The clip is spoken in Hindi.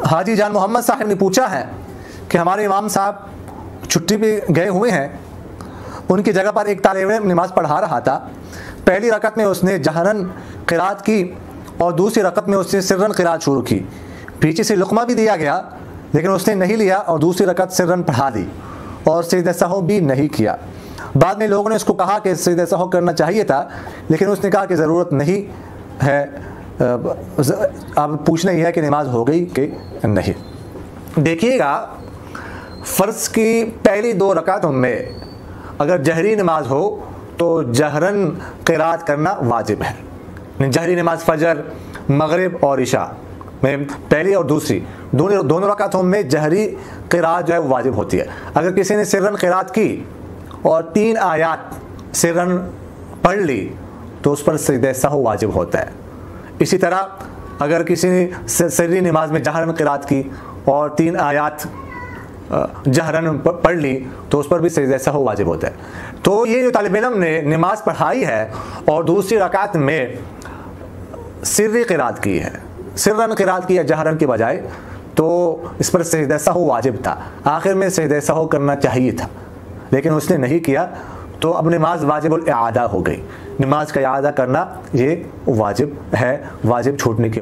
हाजी जान मोहम्मद साहब ने पूछा है कि हमारे इमाम साहब छुट्टी पे गए हुए हैं, उनकी जगह पर एक तालिब इल्म नमाज़ पढ़ा रहा था। पहली रकत में उसने जहरन क़िराअत की और दूसरी रकत में उसने सिर्रन क़िराअत शुरू की। पीछे से लुक़मा भी दिया गया लेकिन उसने नहीं लिया और दूसरी रकत सिर्रन पढ़ा दी और सजदा सहव भी नहीं किया। बाद में लोगों ने उसको कहा कि सजदा सहव करना चाहिए था, लेकिन उसने कहा कि ज़रूरत नहीं है, अब पूछना ही है कि नमाज हो गई कि नहीं। देखिएगा, फ़र्ज़ की पहली 2 रकातों में अगर जहरी नमाज हो तो जहरन क़िराअत करना वाजिब है। जहरी नमाज फ़जर, मगरिब और इशा में पहली और दूसरी दोनों रकातों में जहरी क़िराअत जो है वो वाजिब होती है। अगर किसी ने सिर्रन क़िराअत की और 3 आयात सिर्रन पढ़ ली तो उस पर सजदा सहव वाजिब होता है। इसी तरह अगर किसी ने सिर्री नमाज में जहरन क़िराअत की और 3 आयात जहरन पढ़ ली तो उस पर भी सजदा सहव वाजिब होता है। तो ये जो तालिब इल्म ने नमाज पढ़ाई है और दूसरी रकात में सिर्री क़िराअत की है, सिर्रन क़िराअत की है जहरन के बजाय, तो इस पर सजदा सहव वाजिब था। आखिर में सजदा सहव करना चाहिए था लेकिन उसने नहीं किया, तो अब नमाज वाजिबुल इआदा हो गई। नमाज का इआदा करना ये वाजिब है, वाजिब छूटने की